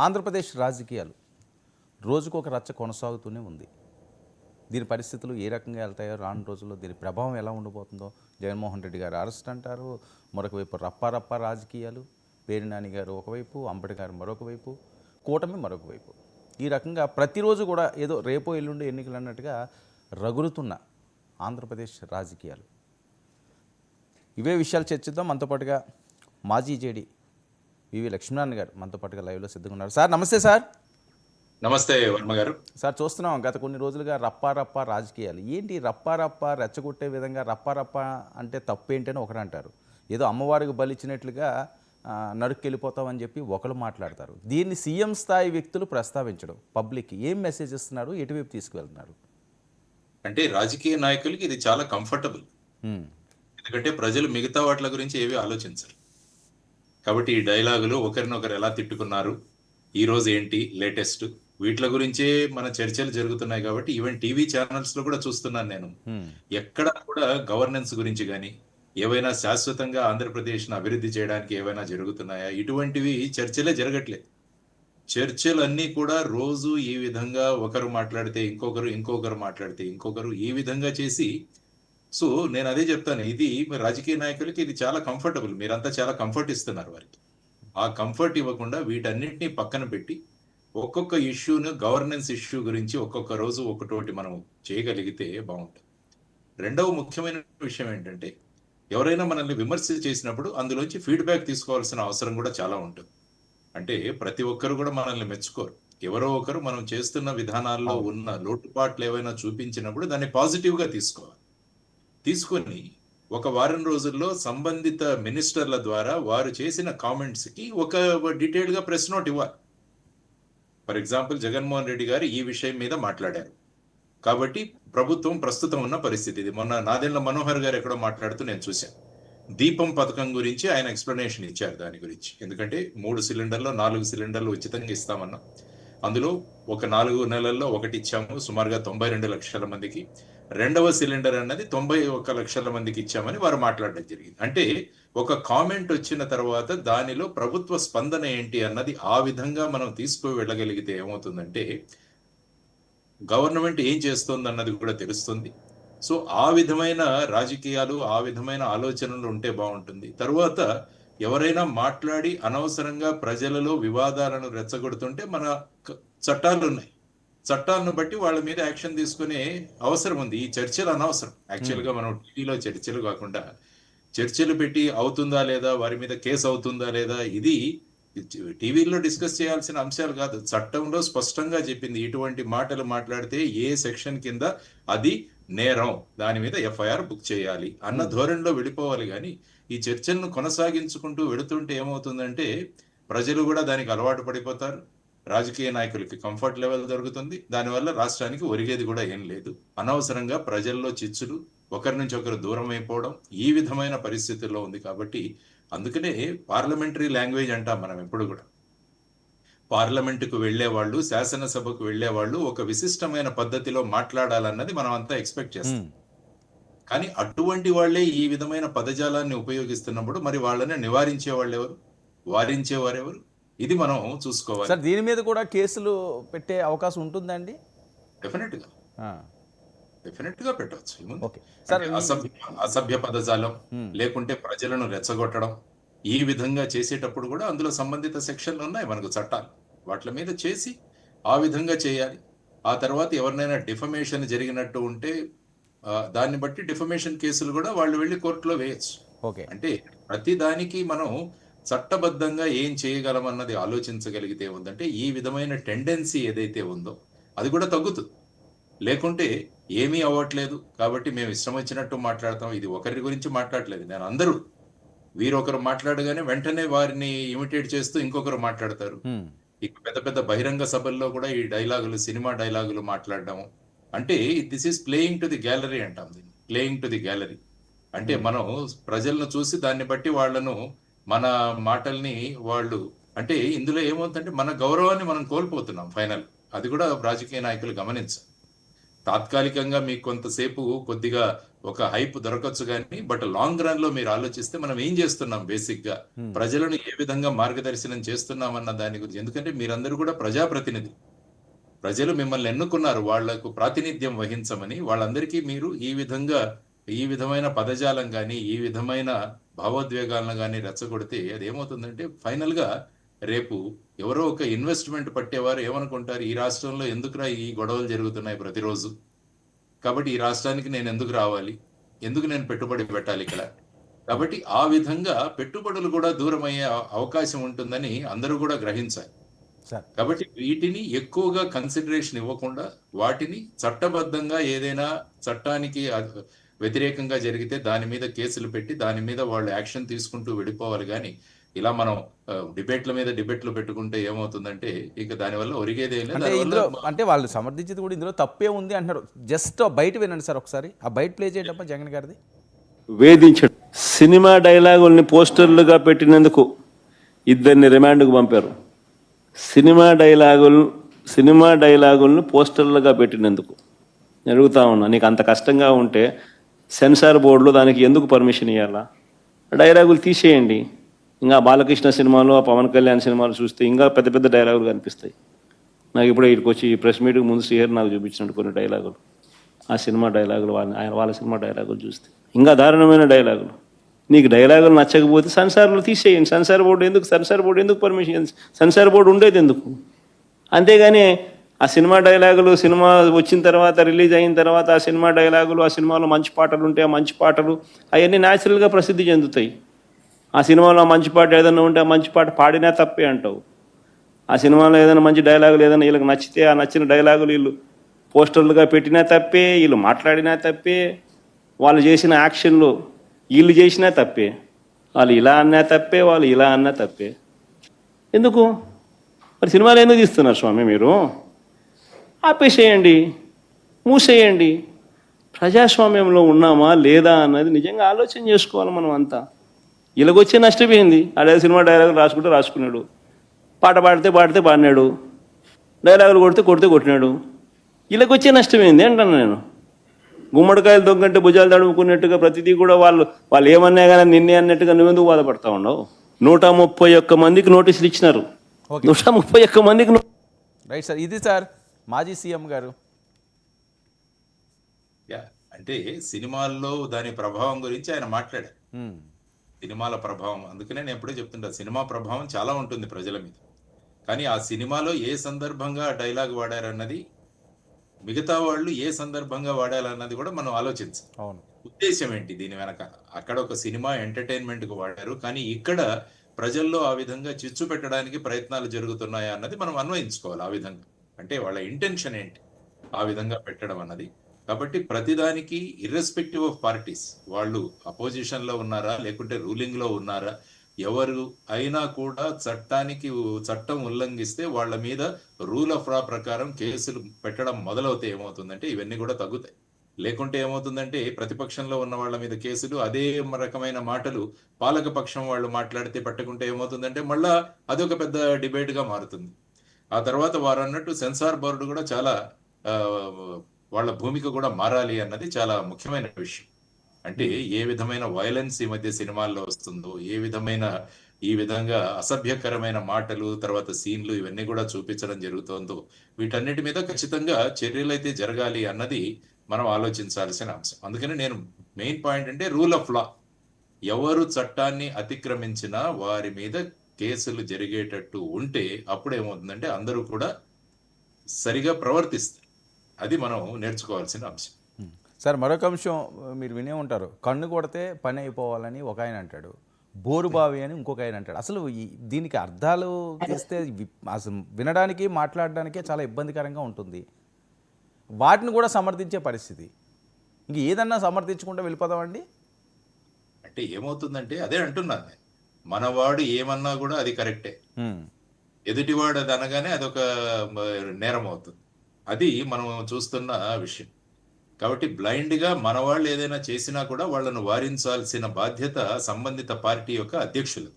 ఆంధ్రప్రదేశ్ రాజకీయాలు రోజుకు ఒక రచ్చ కొనసాగుతూనే ఉంది. దీని పరిస్థితులు ఏ రకంగా వెళ్తాయో, రాను రోజుల్లో దీని ప్రభావం ఎలా ఉండబోతుందో. జగన్మోహన్ రెడ్డి గారు అరెస్ట్ అంటారు, మరొక వైపు రప్పారప్ప రాజకీయాలు, పేరు నాని గారు ఒకవైపు, అంబటి గారు మరొక వైపు, కూటమి మరొక వైపు. ఈ రకంగా ప్రతిరోజు కూడా ఏదో రేపో ఎల్లుండి ఎన్నికలు అన్నట్టుగా రగులుతున్న ఆంధ్రప్రదేశ్ రాజకీయాలు. ఇవే విషయాలు చర్చిద్దాం. మనతో పాటుగా మాజీ జేడీ వివి లక్ష్మీనారాయణ గారు మనతో పాటుగా లైవ్లో సిద్ధంగా ఉన్నారు. సార్ నమస్తే. సార్ నమస్తే వర్మ గారు. సార్, చూస్తున్నాం గత కొన్ని రోజులుగా రప్పారప్ప రాజకీయాలు. ఏంటి రప్పారప్ప, రెచ్చగొట్టే విధంగా రప్పారప్ప అంటే తప్పేంటని ఒకరు అంటారు, ఏదో అమ్మవారికి బలిచ్చినట్లుగా నరుక్కెళ్ళిపోతామని చెప్పి ఒకరు మాట్లాడతారు. దీన్ని సీఎం స్థాయి వ్యక్తులు ప్రస్తావించడం, పబ్లిక్కి ఏం మెసేజ్ ఇస్తున్నారు, ఎటువైపు తీసుకువెళ్తున్నారు? అంటే రాజకీయ నాయకులకి ఇది చాలా కంఫర్టబుల్. ఎందుకంటే ప్రజలు మిగతా వాటి గురించి ఏవి ఆలోచించరు కాబట్టి ఈ డైలాగులు, ఒకరినొకరు ఎలా తిట్టుకున్నారు, ఈ రోజు ఏంటి లేటెస్ట్, వీటి గురించే మన చర్చలు జరుగుతున్నాయి. కాబట్టి ఈవెన్ టీవీ ఛానల్స్ లో కూడా చూస్తున్నాను నేను, ఎక్కడ కూడా గవర్నెన్స్ గురించి కానీ, ఏవైనా శాశ్వతంగా ఆంధ్రప్రదేశ్ను అభివృద్ధి చేయడానికి ఏవైనా జరుగుతున్నాయా, ఇటువంటివి చర్చలే జరగట్లేదు. చర్చలన్నీ కూడా రోజు ఈ విధంగా ఒకరు మాట్లాడితే ఇంకొకరు మాట్లాడితే ఇంకొకరు, ఈ విధంగా చేసి. సో నేను అదే చెప్తాను, ఇది రాజకీయ నాయకులకి ఇది చాలా కంఫర్టబుల్. మీరంతా చాలా కంఫర్ట్ ఇస్తున్నారు వారికి. ఆ కంఫర్ట్ ఇవ్వకుండా వీటన్నిటిని పక్కన పెట్టి ఒక్కొక్క ఇష్యూను, గవర్నెన్స్ ఇష్యూ గురించి ఒక్కొక్క రోజు ఒకటోటి మనం చేయగలిగితే బాగుంటుంది. రెండవ ముఖ్యమైన విషయం ఏంటంటే, ఎవరైనా మనల్ని విమర్శ చేసినప్పుడు అందులోంచి ఫీడ్బ్యాక్ తీసుకోవాల్సిన అవసరం కూడా చాలా ఉంటుంది. అంటే ప్రతి ఒక్కరు కూడా మనల్ని మెచ్చుకోరు. ఎవరో ఒకరు మనం చేస్తున్న విధానాల్లో ఉన్న లోటుపాట్లు ఏవైనా చూపించినప్పుడు దాన్ని పాజిటివ్గా తీసుకోవాలి. తీసుకొని ఒక వారం రోజుల్లో సంబంధిత మినిస్టర్ల ద్వారా వారు చేసిన కామెంట్స్కి ఒక డీటెయిల్గా ప్రెస్ నోట్ ఇవ్వాలి. ఫర్ ఎగ్జాంపుల్, జగన్మోహన్ రెడ్డి గారు ఈ విషయం మీద మాట్లాడారు కాబట్టి ప్రభుత్వం ప్రస్తుతం ఉన్న పరిస్థితి ఇది. మొన్న నాదెండ్ల మనోహర్ గారు ఎక్కడో మాట్లాడుతూ నేను చూశాను. దీపం పథకం గురించి ఆయన ఎక్స్ప్లెనేషన్ ఇచ్చారు దాని గురించి. ఎందుకంటే 3 సిలిండర్లు 4 సిలిండర్లు ఉచితంగా ఇస్తామన్నాం. అందులో ఒక 4 నెలల్లో ఒకటి ఇచ్చాము, సుమారుగా 92 లక్షల మందికి. రెండవ సిలిండర్ అన్నది 91 లక్షల మందికి ఇచ్చామని వారు మాట్లాడడం జరిగింది. అంటే ఒక కామెంట్ వచ్చిన తర్వాత దానిలో ప్రభుత్వ స్పందన ఏంటి అన్నది ఆ విధంగా మనం తీసుకు వెళ్ళగలిగితే ఏమవుతుందంటే, గవర్నమెంట్ ఏం చేస్తుంది అన్నది కూడా తెలుస్తుంది. సో ఆ విధమైన రాజకీయాలు, ఆ విధమైన ఆలోచనలు ఉంటే బాగుంటుంది. తరువాత ఎవరైనా మాట్లాడి అనవసరంగా ప్రజలలో వివాదాలను రెచ్చగొడుతుంటే మన చట్టాలు ఉన్నాయి. చట్టాలను బట్టి వాళ్ళ మీద యాక్షన్ తీసుకునే అవసరం ఉంది. ఈ చర్చలు అనవసరం. యాక్చువల్గా మనం టీవీలో చర్చలు కాకుండా చర్చలు పెట్టి అవుతుందా లేదా, వారి మీద కేసు అవుతుందా లేదా, ఇది టీవీలో డిస్కస్ చేయాల్సిన అంశాలు కాదు. చట్టంలో స్పష్టంగా చెప్పింది, ఇటువంటి మాటలు మాట్లాడితే ఏ సెక్షన్ కింద అది నేరం, దాని మీద ఎఫ్ఐఆర్ బుక్ చేయాలి అన్న ధోరణిలో వెళ్ళిపోవాలి. కానీ ఈ చర్చలను కొనసాగించుకుంటూ వెళుతుంటే ఏమవుతుందంటే, ప్రజలు కూడా దానికి అలవాటు పడిపోతారు. రాజకీయ నాయకులకి కంఫర్ట్ లెవెల్ దొరుకుతుంది. దానివల్ల రాష్ట్రానికి ఒరిగేది కూడా ఏం లేదు. అనవసరంగా ప్రజల్లో చిచ్చులు, ఒకరి నుంచి ఒకరు దూరం అయిపోవడం, ఈ విధమైన పరిస్థితుల్లో ఉంది. కాబట్టి అందుకనే పార్లమెంటరీ లాంగ్వేజ్ అంటాం మనం ఎప్పుడు కూడా. పార్లమెంటుకు వెళ్లేవాళ్ళు, శాసనసభకు వెళ్లేవాళ్ళు ఒక విశిష్టమైన పద్ధతిలో మాట్లాడాలన్నది మనం అంతా ఎక్స్పెక్ట్ చేస్తాం. కానీ అటువంటి వాళ్లే ఈ విధమైన పదజాలాన్ని ఉపయోగిస్తున్నప్పుడు మరి వాళ్ళని నివారించే వాళ్ళు ఎవరు, వారించేవారెవరు, ఇది మనం చూసుకోవాలి. సార్, దీని మీద కూడా కేసులు పెట్టే అవకాశం ఉంటుందండి? డెఫినెట్ గా పెట్టవచ్చు. అసభ్య పదజాలం లేకుంటే ప్రజలను రెచ్చగొట్టడం, ఈ విధంగా చేసేటప్పుడు కూడా అందులో సంబంధిత సెక్షన్లు ఉన్నాయి మనకు, చట్టాలు. వాటి మీద చేసి ఆ విధంగా చేయాలి. ఆ తర్వాత ఎవరినైనా డిఫమేషన్ జరిగినట్టు ఉంటే దాన్ని బట్టి డిఫమేషన్ కేసులు కూడా వాళ్ళు వెళ్ళి కోర్టులో వేయచ్చు. అంటే ప్రతి దానికి మనం చట్టబద్ధంగా ఏం చేయగలం అన్నది ఆలోచించగలిగితే ఉందంటే, ఈ విధమైన టెండెన్సీ ఏదైతే ఉందో అది కూడా తగ్గుతుంది. లేకుంటే ఏమీ అవ్వట్లేదు కాబట్టి మేము ఇష్టం వచ్చినట్టు మాట్లాడతాం. ఇది ఒకరి గురించి మాట్లాడలేదు నేను, అందరూ వీరొకరు మాట్లాడగానే వెంటనే వారిని ఇమిటేట్ చేస్తూ ఇంకొకరు మాట్లాడతారు. ఇక పెద్ద పెద్ద బహిరంగ సభల్లో కూడా ఈ డైలాగులు, సినిమా డైలాగులు మాట్లాడడం అంటే this is playing to the gallery అంటాం దీన్ని. ప్లేయింగ్ టు ది గ్యాలరీ అంటే మనం ప్రజలను చూసి దాన్ని బట్టి వాళ్ళను, మన మాటల్ని వాళ్ళు, అంటే ఇందులో ఏమవుతుందంటే మన గౌరవాన్ని మనం కోల్పోతున్నాం ఫైనల్. అది కూడా రాజకీయ నాయకులు గమనించాలి. తాత్కాలికంగా మీకు కొంతసేపు కొద్దిగా ఒక హైప్ దొరకచ్చు కానీ, బట్ లాంగ్ రన్ లో మీరు ఆలోచిస్తే మనం ఏం చేస్తున్నాం బేసిక్ గా, ప్రజలను ఏ విధంగా మార్గదర్శనం చేస్తున్నామన్న దాని గురించి. ఎందుకంటే మీరందరూ కూడా ప్రజాప్రతినిధి, ప్రజలు మిమ్మల్ని ఎన్నుకున్నారు వాళ్లకు ప్రాతినిధ్యం వహించమని. వాళ్ళందరికీ మీరు ఈ విధమైన పదజాలం కానీ, ఈ విధమైన భావోద్వేగాలను కానీ రెచ్చగొడితే అదేమవుతుందంటే ఫైనల్ గా రేపు ఎవరో ఒక ఇన్వెస్ట్మెంట్ పట్టేవారు ఏమనుకుంటారు, ఈ రాష్ట్రంలో ఎందుకురా ఈ గొడవలు జరుగుతున్నాయి ప్రతిరోజు, కాబట్టి ఈ రాష్ట్రానికి నేను ఎందుకు రావాలి, ఎందుకు నేను పెట్టుబడి పెట్టాలి ఇక్కడ. కాబట్టి ఆ విధంగా పెట్టుబడులు కూడా దూరం అయ్యే అవకాశం ఉంటుందని అందరూ కూడా గ్రహించాలి. సార్ కాబట్టి వీటిని ఎక్కువగా కన్సిడరేషన్ ఇవ్వకుండా, వాటిని చట్టబద్ధంగా ఏదైనా చట్టానికి వ్యతిరేకంగా జరిగితే దాని మీద కేసులు పెట్టి దాని మీద వాళ్ళు యాక్షన్ తీసుకుంటూ వెళ్ళిపోవాలి. కానీ ఇలా మనం డిబేట్ల మీద డిబేట్లు పెట్టుకుంటే ఏమవుతుందంటే ఇక దానివల్ల ఒరిగేదే లేదు. అంటే ఇందులో అంటే వాళ్ళు సమర్థించేది కూడా ఇందులో తప్పే ఉంది అంటున్నారు. జస్ట్ బయట వినండి సార్ ఒకసారి, ఆ బయట ప్లే చేయటప్ప జగన్ గారిది. వేధించడం, సినిమా డైలాగుల్ని పోస్టర్లుగా పెట్టినందుకు ఇద్దరిని రిమాండ్కు పంపారు. సినిమా డైలాగులను పోస్టర్లుగా పెట్టినందుకు నేను అడుగుతా ఉన్నా, నీకు అంత కష్టంగా ఉంటే సెన్సార్ బోర్డులో దానికి ఎందుకు పర్మిషన్ ఇవ్వాలా? డైలాగులు తీసేయండి. ఇంకా బాలకృష్ణ సినిమాలు, ఆ పవన్ కళ్యాణ్ సినిమాలు చూస్తే ఇంకా పెద్ద పెద్ద డైలాగులు కనిపిస్తాయి. నాకు ఇప్పుడు ఇక్కడికి వచ్చి ఈ ప్రెస్ మీట్కి ముందు శ్రీహరి నాకు చూపించినట్టు కొన్ని డైలాగులు, ఆ సినిమా డైలాగులు, వాళ్ళ సినిమా డైలాగులు చూస్తే ఇంకా దారుణమైన డైలాగులు. నీకు డైలాగులు నచ్చకపోతే సెన్సార్లు తీసేయండి. సెన్సార్ బోర్డు ఎందుకు పర్మిషన్? సెన్సార్ బోర్డు ఉండేది ఎందుకు? అంతేగాని ఆ సినిమా డైలాగులు, సినిమా వచ్చిన తర్వాత, రిలీజ్ అయిన తర్వాత ఆ సినిమా డైలాగులు, ఆ సినిమాలో మంచి పాటలు ఉంటే ఆ మంచి పాటలు అవన్నీ న్యాచురల్గా ప్రసిద్ధి చెందుతాయి. ఆ సినిమాలో మంచి పాట ఏదైనా ఉంటే ఆ మంచి పాట పాడినా తప్పే అంటావు. ఆ సినిమాలో ఏదైనా మంచి డైలాగులు ఏదైనా వీళ్ళకి నచ్చితే ఆ నచ్చిన డైలాగులు వీళ్ళు పోస్టర్లుగా పెట్టినా తప్పే, వీళ్ళు మాట్లాడినా తప్పే, వాళ్ళు చేసిన యాక్షన్లు వీళ్ళు చేసినా తప్పే, వాళ్ళు ఇలా అన్నా తప్పే, వాళ్ళు ఇలా అన్నా తప్పే. ఎందుకు మరి సినిమాలు ఎందుకు తీస్తున్నారు స్వామి మీరు? ఆపేసేయండి, మూసేయండి. ప్రజాస్వామ్యంలో ఉన్నామా లేదా అన్నది నిజంగా ఆలోచన చేసుకోవాలి మనం అంతా. వీళ్ళకొచ్చే నష్టపోయింది. అదే సినిమా డైలాగులు రాసుకున్నాడు, పాట పాడితే పాడినాడు, డైలాగులు కొడితే కొట్టినాడు. వీళ్ళకొచ్చే నష్టమైంది అంటాను నేను. గుమ్మడికాయలు దొంగంటే భుజాలు తడుముకున్నట్టుగా ప్రతిదీ కూడా వాళ్ళు ఏమన్నా కానీ నిన్నే అన్నట్టుగా నువ్వెందుకు బాధపడతా ఉండవు? 131 మందికి నోటీసులు ఇచ్చినారు. 131 మందికి. రైట్ సార్, ఇది సార్ మాజీ సీఎం గారు. అంటే సినిమాల్లో దాని ప్రభావం గురించి ఆయన మాట్లాడారు. సినిమాల ప్రభావం, అందుకనే నేను ఎప్పుడే చెప్తుంటా, సినిమా ప్రభావం చాలా ఉంటుంది ప్రజల మీద. కానీ ఆ సినిమాలో ఏ సందర్భంగా డైలాగ్ వాడారన్నది, మిగతా వాళ్ళు ఏ సందర్భంగా వాడాలన్నది కూడా మనం ఆలోచించాలి. అవును, ఉద్దేశం ఏంటి దీని వెనక? అక్కడ ఒక సినిమా ఎంటర్టైన్మెంట్ కు వాడారు, కానీ ఇక్కడ ప్రజల్లో ఆ విధంగా చిచ్చు పెట్టడానికి ప్రయత్నాలు జరుగుతున్నాయా అన్నది మనం అన్వయించుకోవాలి. ఆ విధంగా అంటే వాళ్ళ ఇంటెన్షన్ ఏంటి ఆ విధంగా పెట్టడం అన్నది. కాబట్టి ప్రతిదానికి ఇర్రెస్పెక్టివ్ ఆఫ్ పార్టీస్, వాళ్ళు అపోజిషన్ లో ఉన్నారా లేకుంటే రూలింగ్ లో ఉన్నారా, ఎవరు అయినా కూడా చట్టం ఉల్లంఘిస్తే వాళ్ళ మీద రూల్ ఆఫ్ లా ప్రకారం కేసులు పెట్టడం మొదలవుతే ఏమవుతుందంటే ఇవన్నీ కూడా తగ్గుతాయి. లేకుంటే ఏమవుతుందంటే ప్రతిపక్షంలో ఉన్న వాళ్ళ మీద కేసులు, అదే రకమైన మాటలు పాలక పక్షం వాళ్ళు మాట్లాడితే పట్టుకుంటే ఏమవుతుందంటే మళ్ళా అదొక పెద్ద డిబేట్ గా మారుతుంది. ఆ తర్వాత వారు అన్నట్టు సెన్సార్ బోర్డు కూడా చాలా వాళ్ళ భూమిక కూడా మారాలి అన్నది చాలా ముఖ్యమైన విషయం. అంటే ఏ విధమైన వైలెన్స్ ఈ మధ్య సినిమాల్లో వస్తుందో, ఈ విధంగా అసభ్యకరమైన మాటలు, తర్వాత సీన్లు ఇవన్నీ కూడా చూపించడం జరుగుతుందో, వీటన్నిటి మీద ఖచ్చితంగా చర్యలు అయితే జరగాలి అన్నది మనం ఆలోచించాల్సిన అంశం. అందుకని నేను మెయిన్ పాయింట్ అంటే రూల్ ఆఫ్ లా, ఎవరు చట్టాన్ని అతిక్రమించినా వారి మీద కేసులు జరిగేటట్టు ఉంటే అప్పుడేమవుతుందంటే అందరూ కూడా సరిగా ప్రవర్తిస్తారు. అది మనం నేర్చుకోవాల్సిన అంశం. సార్ మరొక అంశం మీరు వినే ఉంటారు, కన్ను కొడితే పని అయిపోవాలని ఒక ఆయన అంటాడు, బోరుబావి అని ఇంకొక ఆయన అంటాడు. అసలు దీనికి అర్థాలు తీస్తే అసలు వినడానికి మాట్లాడడానికే చాలా ఇబ్బందికరంగా ఉంటుంది. వాటిని కూడా సమర్థించే పరిస్థితి, ఇంక ఏదన్నా సమర్థించకుండా వెళ్ళిపోదామండి. అంటే ఏమవుతుందంటే అదే అంటున్నాను నేను, మనవాడు ఏమన్నా కూడా అది కరెక్టే, ఎదుటివాడు అది అనగానే అదొక నేరం అవుతుంది. అది మనం చూస్తున్న విషయం. కాబట్టి బ్లైండ్ గా మన వాళ్ళు ఏదైనా చేసినా కూడా వాళ్ళను వారించాల్సిన బాధ్యత సంబంధిత పార్టీ యొక్క అధ్యక్షులు.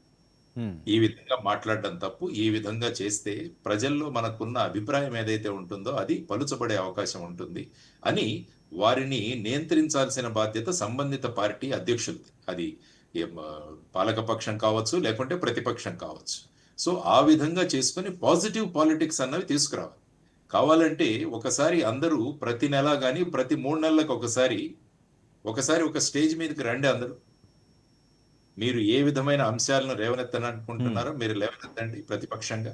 ఈ విధంగా మాట్లాడడం తప్పు. ఈ విధంగా చేస్తే ప్రజల్లో మనకున్న అభిప్రాయం ఏదైతే ఉంటుందో అది పలుచబడే అవకాశం ఉంటుంది అని వారిని నియంత్రించాల్సిన బాధ్యత సంబంధిత పార్టీ అధ్యక్షులది. అది పాలకపక్షం కావచ్చు, లేకుంటే ప్రతిపక్షం కావచ్చు. సో ఆ విధంగా చేసుకొని పాజిటివ్ పాలిటిక్స్ అన్నవి తీసుకురావాలి. కావాలంటే ఒకసారి అందరూ ప్రతి నెల కానీ ప్రతి 3 నెలలకు ఒకసారి ఒక స్టేజ్ మీదకి రండి అందరూ. మీరు ఏ విధమైన అంశాలను లేవనెత్తనుకుంటున్నారో మీరు లేవనెత్తండి ప్రతిపక్షంగా.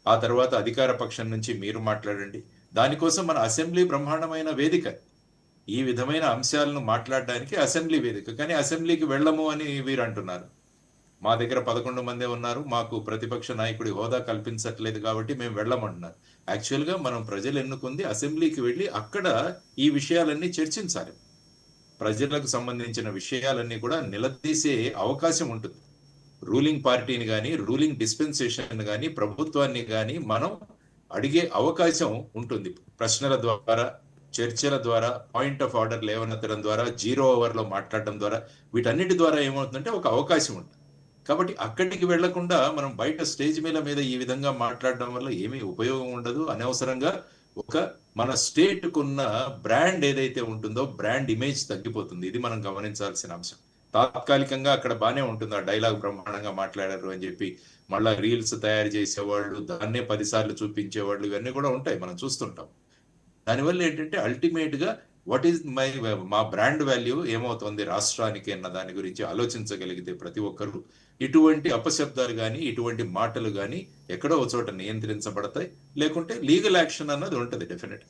ఆ తర్వాత అధికార పక్షం నుంచి మీరు మాట్లాడండి. దానికోసం మన అసెంబ్లీ బ్రహ్మాండమైన వేదిక. ఈ విధమైన అంశాలను మాట్లాడడానికి అసెంబ్లీ వేదిక. కానీ అసెంబ్లీకి వెళ్ళము అని వీరు అంటున్నారు. మా దగ్గర 11 మందే ఉన్నారు, మాకు ప్రతిపక్ష నాయకుడి హోదా కల్పించట్లేదు కాబట్టి మేము వెళ్ళమంటున్నారు. యాక్చువల్గా మనం ప్రజలు ఎన్నుకుంది అసెంబ్లీకి వెళ్ళి అక్కడ ఈ విషయాలన్నీ చర్చించాలి. ప్రజలకు సంబంధించిన విషయాలన్నీ కూడా నిలదీసే అవకాశం ఉంటుంది. రూలింగ్ పార్టీని కానీ, రూలింగ్ డిస్పెన్సేషన్ కానీ, ప్రభుత్వాన్ని కానీ మనం అడిగే అవకాశం ఉంటుంది. ప్రశ్నల ద్వారా, చర్చల ద్వారా, పాయింట్ ఆఫ్ ఆర్డర్ లేవనెత్తడం ద్వారా, 0 ఓవర్లో మాట్లాడడం ద్వారా, వీటన్నిటి ద్వారా ఏమవుతుందంటే ఒక అవకాశం ఉంటుంది. కాబట్టి అక్కడికి వెళ్లకుండా మనం బయట స్టేజ్ మీద ఈ విధంగా మాట్లాడడం వల్ల ఏమీ ఉపయోగం ఉండదు. అనవసరంగా మన స్టేట్ కున్న బ్రాండ్ ఏదైతే ఉంటుందో బ్రాండ్ ఇమేజ్ తగ్గిపోతుంది. ఇది మనం గమనించాల్సిన అంశం. తాత్కాలికంగా అక్కడ బానే ఉంటుంది, ఆ డైలాగ్ బ్రహ్మాండంగా మాట్లాడారు అని చెప్పి మళ్ళా రీల్స్ తయారు చేసేవాళ్ళు, దాన్నే 10 సార్లు చూపించేవాళ్ళు, ఇవన్నీ కూడా ఉంటాయి, మనం చూస్తుంటాం. దానివల్ల ఏంటంటే అల్టిమేట్ గా వాట్ ఈస్ మా బ్రాండ్ వాల్యూ ఏమవుతుంది రాష్ట్రానికి అన్న దాని గురించి ఆలోచించగలిగితే ప్రతి ఒక్కరు ఇటువంటి అపశబ్దాలు కానీ, ఇటువంటి మాటలు కానీ ఎక్కడో ఒక చోట నియంత్రించబడతాయి. లేకుంటే లీగల్ యాక్షన్ అన్నది ఉంటుంది. డెఫినెట్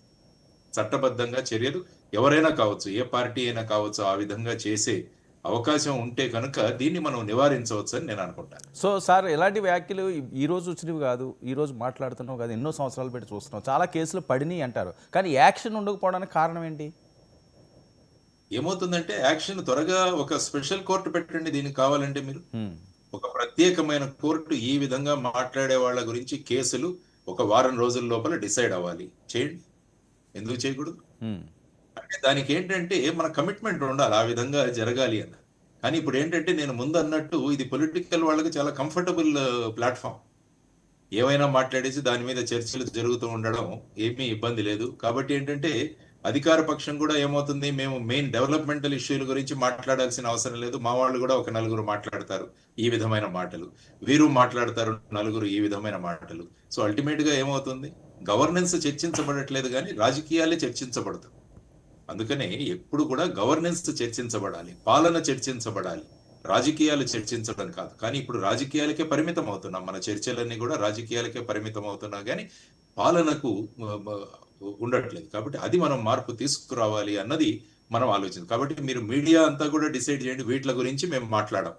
చట్టబద్ధంగా చర్యలు ఎవరైనా కావచ్చు, ఏ పార్టీ అయినా కావచ్చు, ఆ విధంగా చేసే అవకాశం ఉంటే కనుక దీన్ని మనం నివారించవచ్చు అని నేను అనుకుంటాను. సో సార్, ఎలాంటి వ్యాఖ్యలు ఈ రోజు వచ్చినవి కాదు, ఈ రోజు మాట్లాడుతున్నావు కాదు, ఎన్నో సంవత్సరాలు పెట్టి చూస్తున్నాం, చాలా కేసులు పడినాయి అంటారు, కానీ యాక్షన్ ఉండకపోవడానికి కారణం ఏంటి? ఏమవుతుందంటే యాక్షన్ త్వరగా ఒక స్పెషల్ కోర్టు పెట్టండి దీనికి కావాలంటే. మీరు ఒక ప్రత్యేకమైన కోర్టు ఈ విధంగా మాట్లాడే వాళ్ళ గురించి కేసులు ఒక వారం రోజుల లోపల డిసైడ్ అవ్వాలి. చేయండి, ఎందుకు చేయకూడదు? అంటే దానికి ఏంటంటే మన కమిట్మెంట్ ఉండాలి, ఆ విధంగా జరగాలి అని. కానీ ఇప్పుడు ఏంటంటే నేను ముందు అన్నట్టు ఇది పొలిటికల్ వాళ్ళకి చాలా కంఫర్టబుల్ ప్లాట్ఫామ్. ఏమైనా మాట్లాడేసి దాని మీద చర్చలు జరుగుతూ ఉండడం ఏమీ ఇబ్బంది లేదు. కాబట్టి ఏంటంటే అధికార పక్షం కూడా ఏమవుతుంది, మేము మెయిన్ డెవలప్మెంటల్ ఇష్యూల గురించి మాట్లాడాల్సిన అవసరం లేదు, మా వాళ్ళు కూడా ఒక 4 మాట్లాడతారు ఈ విధమైన మాటలు, వీరు మాట్లాడతారు 4 ఈ విధమైన మాటలు. సో అల్టిమేట్ గా ఏమవుతుంది, గవర్నెన్స్ చర్చించబడట్లేదు కానీ రాజకీయాలే చర్చించబడుతుంది. అందుకనే ఎప్పుడు కూడా గవర్నెన్స్ చర్చించబడాలి, పాలన చర్చించబడాలి, రాజకీయాలు చర్చించడం కాదు. కానీ ఇప్పుడు రాజకీయాలకే పరిమితం అవుతున్నాం, మన చర్చలన్నీ కూడా రాజకీయాలకే పరిమితం అవుతున్నా కానీ పాలనకు ఉండట్లేదు. కాబట్టి అది మనం మార్పు తీసుకురావాలి అన్నది మనం ఆలోచన. కాబట్టి మీరు మీడియా అంతా కూడా డిసైడ్ చేయండి, వీటి గురించి మేము మాట్లాడాం,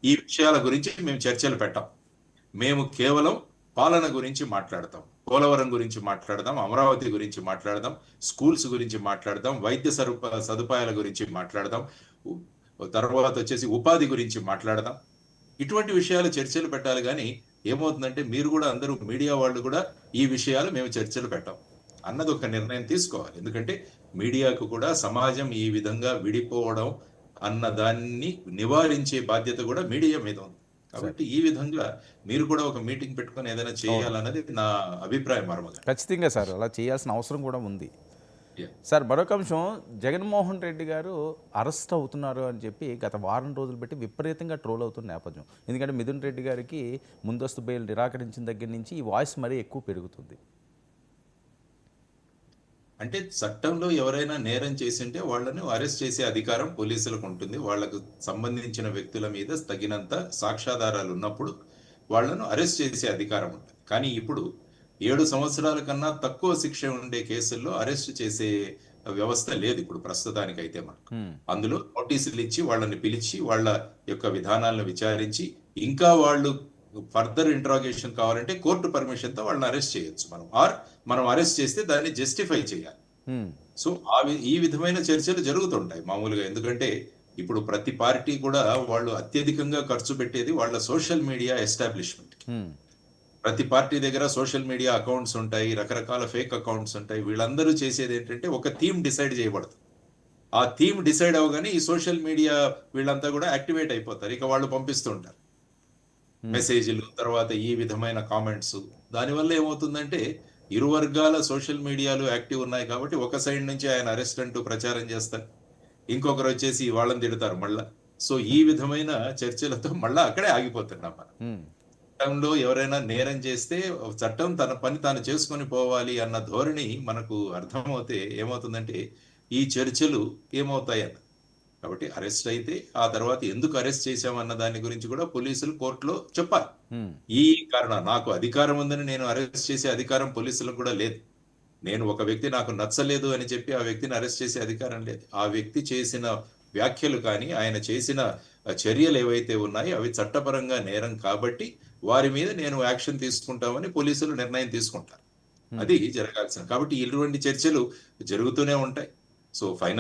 ఈ విషయాల గురించి మేము చర్చలు పెట్టాం, మేము కేవలం పాలన గురించి మాట్లాడతాం, పోలవరం గురించి మాట్లాడదాం, అమరావతి గురించి మాట్లాడదాం, స్కూల్స్ గురించి మాట్లాడదాం, వైద్య సదుపాయాల గురించి మాట్లాడదాం, తర్వాత వచ్చేసి ఉపాధి గురించి మాట్లాడదాం. ఇటువంటి విషయాలు చర్చలు పెట్టాలి. కానీ ఏమవుతుందంటే మీరు కూడా అందరూ మీడియా వాళ్ళు కూడా ఈ విషయాలు మేము చర్చలు పెట్టాం అన్నది ఒక నిర్ణయం తీసుకోవాలి. ఎందుకంటే మీడియాకు కూడా సమాజం ఈ విధంగా విడిపోవడం అన్న దాన్ని నివారించే బాధ్యత కూడా మీడియా మీద ఉంది. కాబట్టి ఈ విధంగా మీరు కూడా ఒక మీటింగ్ పెట్టుకొని ఏదైనా చేయాలన్నది నా అభిప్రాయం. మరొక ఖచ్చితంగా సార్, అలా చేయాల్సిన అవసరం కూడా ఉంది. సార్, మరొక అంశం, జగన్మోహన్ రెడ్డి గారు అరెస్ట్ అవుతున్నారు అని చెప్పి గత వారం రోజులు బట్టి విపరీతంగా ట్రోల్ అవుతున్న నేపథ్యం. ఎందుకంటే మిథున్ రెడ్డి గారికి ముందస్తు బెయిల్ నిరాకరించిన దగ్గర నుంచి ఈ వాయిస్ మరీ ఎక్కువ పెరుగుతుంది. అంటే చట్టంలో ఎవరైనా నేరం చేసింటే వాళ్ళని అరెస్ట్ చేసే అధికారం పోలీసులకు ఉంటుంది. వాళ్లకు సంబంధించిన వ్యక్తుల మీద తగినంత సాక్ష్యాధారాలు ఉన్నప్పుడు వాళ్లను అరెస్ట్ చేసే అధికారం ఉంటుంది. కానీ ఇప్పుడు 7 సంవత్సరాల కన్నా తక్కువ శిక్ష ఉండే కేసుల్లో అరెస్ట్ చేసే వ్యవస్థ లేదు ఇప్పుడు ప్రస్తుతానికైతే. మనకు అందులో నోటీసులు ఇచ్చి వాళ్ళని పిలిచి వాళ్ళ యొక్క విధానాలను విచారించి ఇంకా వాళ్ళు ఫర్దర్ ఇంట్రాగేషన్ కావాలంటే కోర్టు పర్మిషన్ తో వాళ్ళని అరెస్ట్ చేయొచ్చు మనం అరెస్ట్ చేస్తే దాన్ని జస్టిఫై చేయాలి. సో ఈ విధమైన చర్చలు జరుగుతుంటాయి మామూలుగా. ఎందుకంటే ఇప్పుడు ప్రతి పార్టీ కూడా వాళ్ళు అత్యధికంగా ఖర్చు పెట్టేది వాళ్ళ సోషల్ మీడియా ఎస్టాబ్లిష్మెంట్. ప్రతి పార్టీ దగ్గర సోషల్ మీడియా అకౌంట్స్ ఉంటాయి, రకరకాల ఫేక్ అకౌంట్స్ ఉంటాయి. వీళ్ళందరూ చేసేది ఏంటంటే ఒక థీమ్ డిసైడ్ చేయబడుతుంది. ఆ థీమ్ డిసైడ్ అవగానే ఈ సోషల్ మీడియా వీళ్ళంతా కూడా యాక్టివేట్ అయిపోతారు, ఇక వాళ్ళు పంపిస్తూ ఉంటారు. మెసేజ్లు, తర్వాత ఈ విధమైన కామెంట్స్, దానివల్ల ఏమవుతుందంటే ఇరు వర్గాల సోషల్ మీడియాలు యాక్టివ్ ఉన్నాయి కాబట్టి ఒక సైడ్ నుంచి ఆయన అరెస్ట్ అంటూ ప్రచారం చేస్తారు, ఇంకొకరు వచ్చేసి వాళ్ళని తిడతారు మళ్ళా. సో ఈ విధమైన చర్చలతో మళ్ళా అక్కడే ఆగిపోతున్నాం మనం. చట్టంలో ఎవరైనా నేరం చేస్తే చట్టం తన పని తాను చేసుకొని పోవాలి అన్న ధోరణి మనకు అర్థమవుతే ఏమవుతుందంటే ఈ చర్చలు ఏమవుతాయన్న. కాబట్టి అరెస్ట్ అయితే ఆ తర్వాత ఎందుకు అరెస్ట్ చేశామన్న దాని గురించి కూడా పోలీసులు కోర్టులో చెప్పాలి. ఈ కారణం, నాకు అధికారం ఉందని నేను అరెస్ట్ చేసే అధికారం పోలీసులకు కూడా లేదు. నేను ఒక వ్యక్తి నాకు నచ్చలేదు అని చెప్పి ఆ వ్యక్తిని అరెస్ట్ చేసే అధికారం లేదు. ఆ వ్యక్తి చేసిన వ్యాఖ్యలు కానీ ఆయన చేసిన చర్యలు ఏవైతే ఉన్నాయో అవి చట్టపరంగా నేరం కాబట్టి వారి మీద నేను యాక్షన్ తీసుకుంటామని పోలీసులు నిర్ణయం తీసుకుంటారు. అది జరగాల్సింది. కాబట్టి ఇటువంటి చర్చలు జరుగుతూనే ఉంటాయి. So final